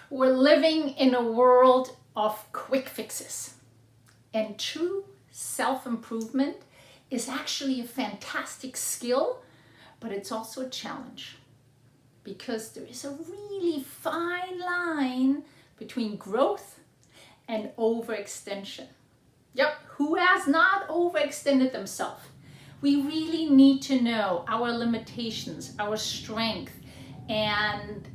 We're living in a world of quick fixes, and true self-improvement is actually a fantastic skill, but it's also a challenge because there is a really fine line between growth and overextension. Yep, who has not overextended themselves? We really need to know our limitations, our strength, and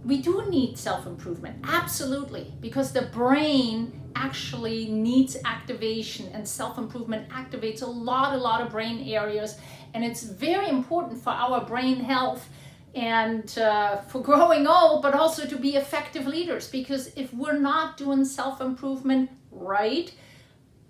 we do need self-improvement, absolutely, because the brain actually needs activation, and self-improvement activates a lot of brain areas, and it's very important for our brain health and for growing old, but also to be effective leaders, because if we're not doing self-improvement right,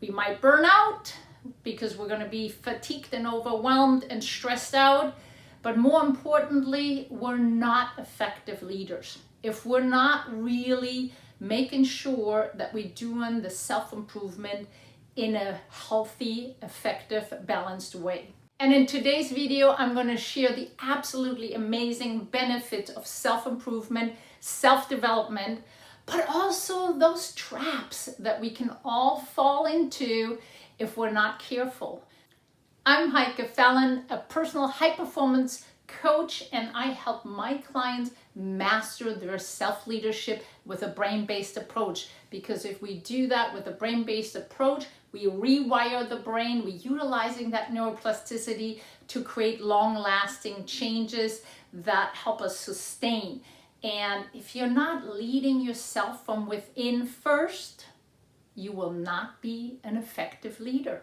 we might burn out because we're going to be fatigued and overwhelmed and stressed out. But more importantly, we're not effective leaders if we're not really making sure that we're doing the self-improvement in a healthy, effective, balanced way. And in today's video, I'm going to share the absolutely amazing benefits of self-improvement, self-development, but also those traps that we can all fall into if we're not careful. I'm Heike Fallon, a personal high-performance coach, and I help my clients master their self-leadership with a brain-based approach. Because if we do that with a brain-based approach, we rewire the brain, we're utilizing that neuroplasticity to create long-lasting changes that help us sustain. And if you're not leading yourself from within first, you will not be an effective leader.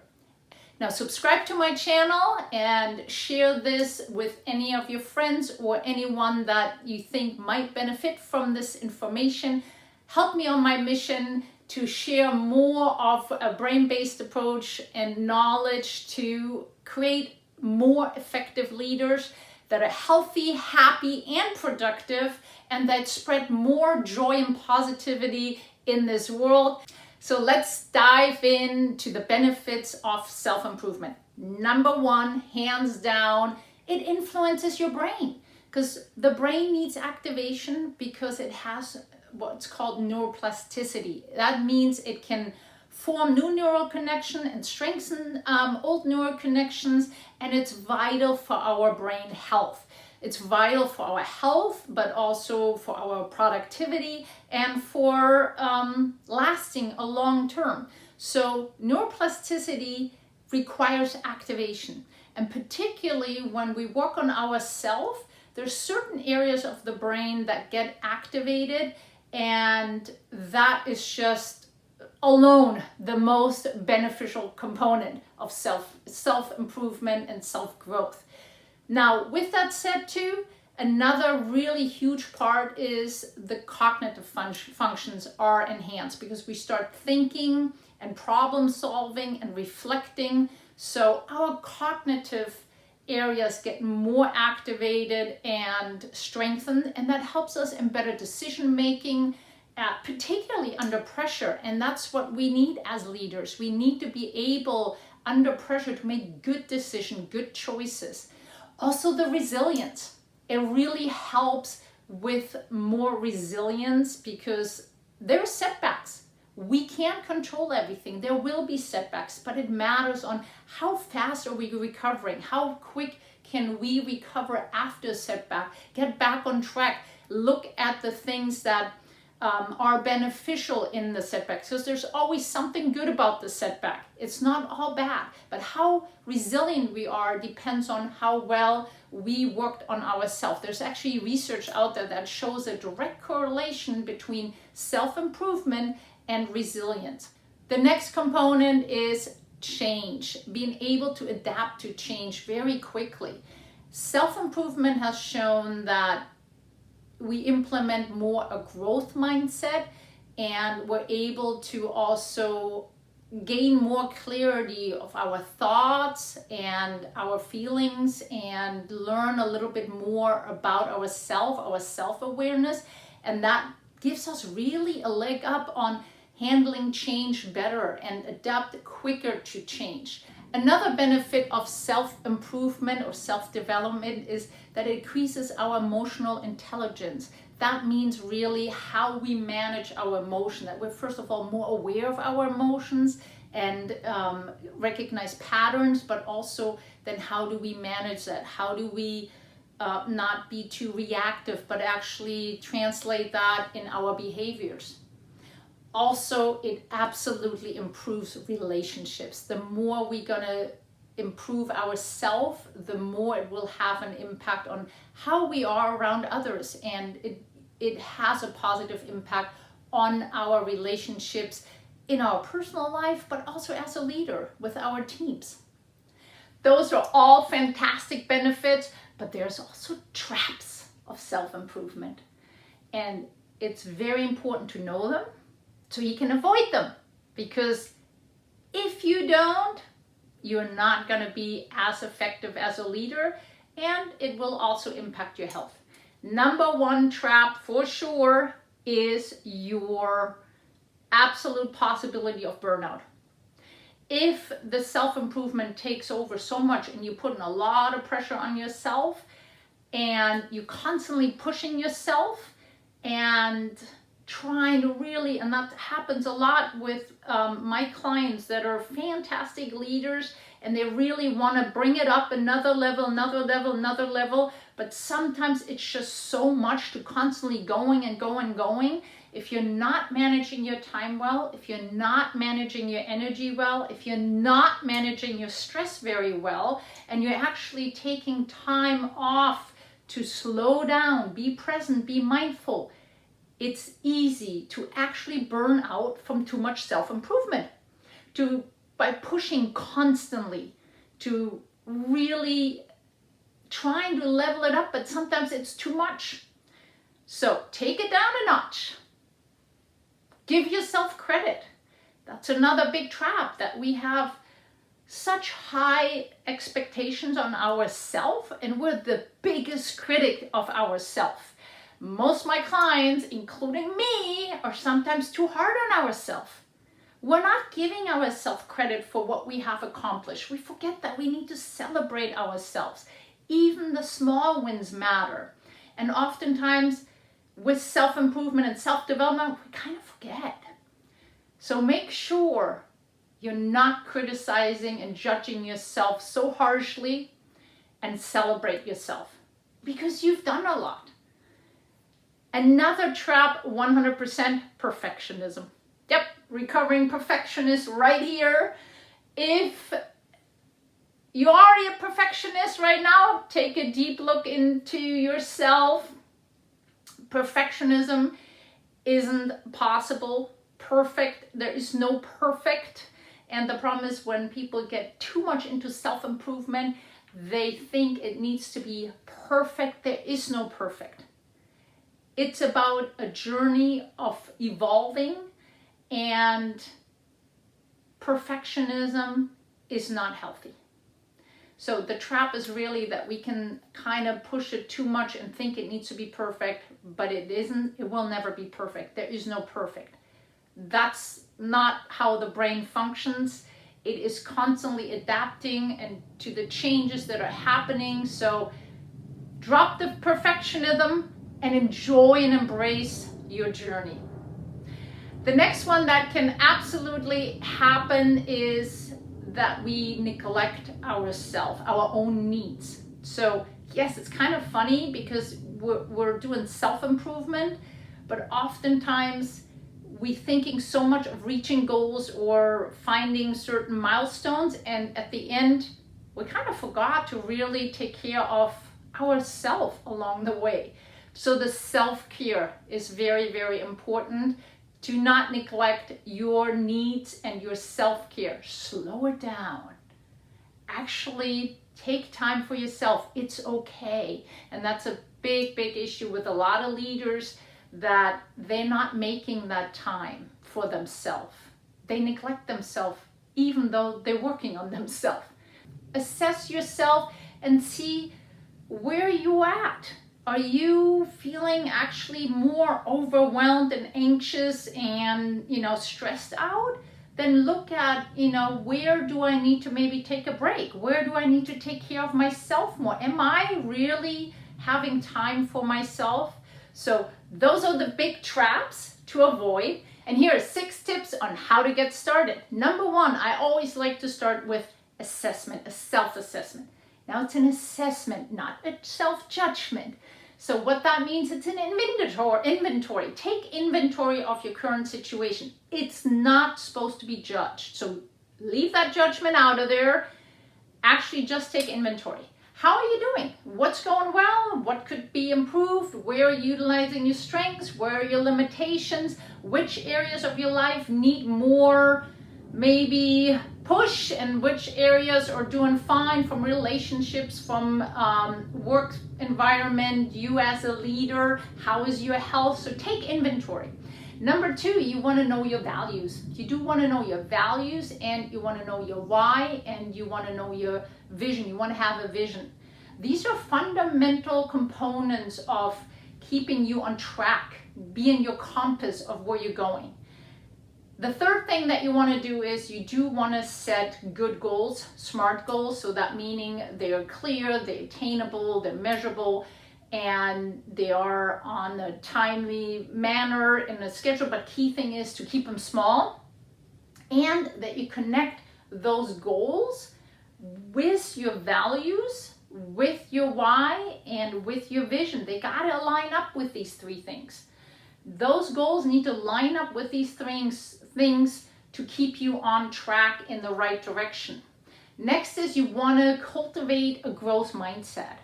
Now, subscribe to my channel and share this with any of your friends or anyone that you think might benefit from this information. Help me on my mission to share more of a brain-based approach and knowledge to create more effective leaders that are healthy, happy, and productive, and that spread more joy and positivity in this world. So let's dive into the benefits of self-improvement. Number one, hands down, it influences your brain, because the brain needs activation because it has what's called neuroplasticity. That means it can form new neural connections and strengthen old neural connections, and it's vital for our brain health. It's vital for our health, but also for our productivity and for lasting a long term. So neuroplasticity requires activation. And particularly when we work on ourselves, there's certain areas of the brain that get activated, and that is just alone the most beneficial component of self-improvement and self-growth. Now, with that said too, another really huge part is the cognitive functions are enhanced because we start thinking and problem solving and reflecting. So our cognitive areas get more activated and strengthened, and that helps us in better decision making, particularly under pressure. And that's what we need as leaders. We need to be able under pressure to make good decisions, good choices. Also the resilience, it really helps with more resilience because there are setbacks. We can't control everything. There will be setbacks, but it matters on how fast are we recovering? How quick can we recover after a setback? Get back on track. Look at the things that are beneficial in the setback, because there's always something good about the setback. It's not all bad, but how resilient we are depends on how well we worked on ourselves. There's actually research out there that shows a direct correlation between self-improvement and resilience. The next component is change, being able to adapt to change very quickly. Self-improvement has shown that we implement more a growth mindset, and we're able to also gain more clarity of our thoughts and our feelings and learn a little bit more about ourselves, our self-awareness, and that gives us really a leg up on handling change better and adapt quicker to change. Another benefit of self-improvement or self-development is that it increases our emotional intelligence. that means really how we manage our emotion, that we're first of all more aware of our emotions and recognize patterns, but also then how do we manage that? How do we not be too reactive, but actually translate that in our behaviors? Also, it absolutely improves relationships. The more we're gonna improve ourselves, the more it will have an impact on how we are around others, and it has a positive impact on our relationships in our personal life, but also as a leader with our teams. Those are all fantastic benefits, but there's also traps of self-improvement, and it's very important to know them so you can avoid them, because if you don't, you're not going to be as effective as a leader, and it will also impact your health. Number one trap for sure is your absolute possibility of burnout. If the self-improvement takes over so much and you're putting a lot of pressure on yourself and you're constantly pushing yourself and trying to really, and that happens a lot with my clients that are fantastic leaders, and they really want to bring it up another level, but sometimes it's just so much to constantly going. If you're not managing your time well, if you're not managing your energy well, if you're not managing your stress very well, and you're actually taking time off to slow down, be present, be mindful, it's easy to actually burn out from too much self-improvement, by pushing constantly, to really trying to level it up, but sometimes it's too much. So take it down a notch. Give yourself credit. That's another big trap, that we have such high expectations on ourselves, and we're the biggest critic of ourselves. Most of my clients, including me, are sometimes too hard on ourselves. We're not giving ourselves credit for what we have accomplished. We forget that we need to celebrate ourselves. Even the small wins matter. And oftentimes with self-improvement and self-development, we kind of forget. So make sure you're not criticizing and judging yourself so harshly, and celebrate yourself because you've done a lot. Another trap, 100%, perfectionism. Yep, recovering perfectionist right here. If you are a perfectionist right now, take a deep look into yourself. Perfectionism isn't possible. There is no perfect. And the problem is when people get too much into self-improvement, they think it needs to be perfect. There is no perfect. It's about a journey of evolving, and perfectionism is not healthy. So the trap is really that we can kind of push it too much and think it needs to be perfect, but it isn't. It will never be perfect. There is no perfect. That's not how the brain functions. It is constantly adapting and to the changes that are happening. So drop the perfectionism and enjoy and embrace your journey. The next one that can absolutely happen is that we neglect ourselves, our own needs. So yes, it's kind of funny because we're doing self-improvement, but oftentimes we're thinking so much of reaching goals or finding certain milestones, and at the end, we kind of forgot to really take care of ourselves along the way. So the self-care is very, very important. Do not neglect your needs and your self-care. Slow it down. Actually take time for yourself. It's okay. And that's a big, big issue with a lot of leaders, that they're not making that time for themselves. They neglect themselves even though they're working on themselves. Assess yourself and see where you're at. Are you feeling actually more overwhelmed and anxious and, stressed out? Then look at, where do I need to maybe take a break? Where do I need to take care of myself more? Am I really having time for myself? So those are the big traps to avoid. And here are 6 tips on how to get started. Number 1, I always like to start with assessment, a self-assessment. Now it's an assessment, not a self-judgment. So what that means, it's an inventory. Take inventory of your current situation. It's not supposed to be judged. So leave that judgment out of there. Actually just take inventory. How are you doing? What's going well? What could be improved? Where are you utilizing your strengths? Where are your limitations? Which areas of your life need more maybe push, and which areas are doing fine, from relationships, from work environment, you as a leader, how is your health? So take inventory. Number 2, you want to know your values. You do want to know your values, and you want to know your why, and you want to know your vision. You want to have a vision. These are fundamental components of keeping you on track, being your compass of where you're going. The third thing that you want to do is you do want to set good goals, SMART goals. So that meaning they're clear, they're attainable, they're measurable, and they are on a timely manner in a schedule. But key thing is to keep them small, and that you connect those goals with your values, with your why, and with your vision. They got to line up with these 3 things. Those goals need to line up with these things to keep you on track in the right direction. Next is you want to cultivate a growth mindset.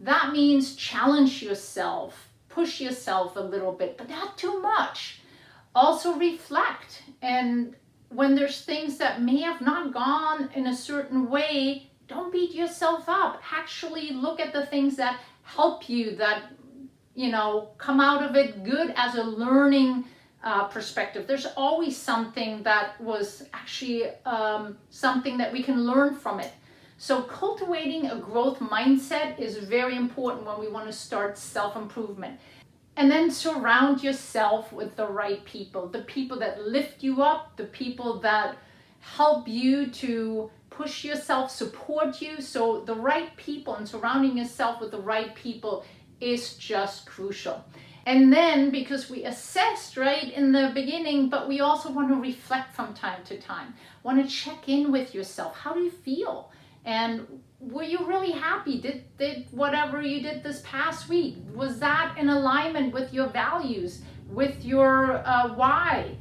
That means challenge yourself, push yourself a little bit, but not too much. Also reflect, and when there's things that may have not gone in a certain way, don't beat yourself up. Actually look at the things that help you, that come out of it good as a learning perspective. There's always something that was actually something that we can learn from it. So cultivating a growth mindset is very important when we want to start self-improvement. And then surround yourself with the right people, the people that lift you up, the people that help you to push yourself, support you. So the right people and surrounding yourself with the right people is just crucial. And then, because we assessed right in the beginning, but we also want to reflect from time to time. Want to check in with yourself. How do you feel? And were you really happy? Did whatever you did this past week, was that in alignment with your values, with your why?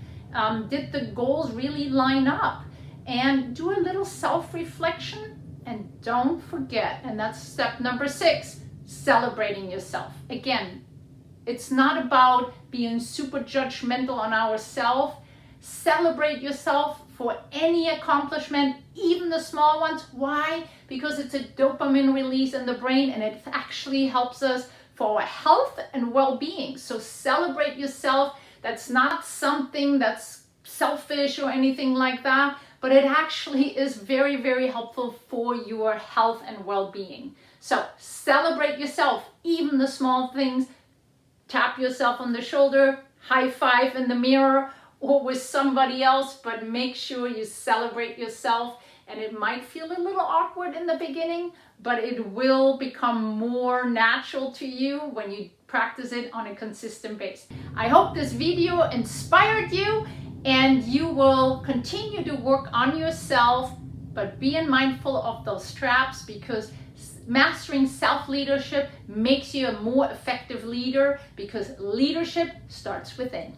Did the goals really line up? And do a little self-reflection, and don't forget, and that's step number 6, celebrating yourself. Again, it's not about being super judgmental on ourselves. Celebrate yourself for any accomplishment, even the small ones. Why? Because it's a dopamine release in the brain, and it actually helps us for our health and well-being. So celebrate yourself. That's not something that's selfish or anything like that, but it actually is very, very helpful for your health and well-being. So celebrate yourself, even the small things. Tap yourself on the shoulder, high five in the mirror or with somebody else, but make sure you celebrate yourself. And it might feel a little awkward in the beginning, but it will become more natural to you when you practice it on a consistent basis. I hope this video inspired you, and you will continue to work on yourself, but being mindful of those traps, because mastering self-leadership makes you a more effective leader, because leadership starts within.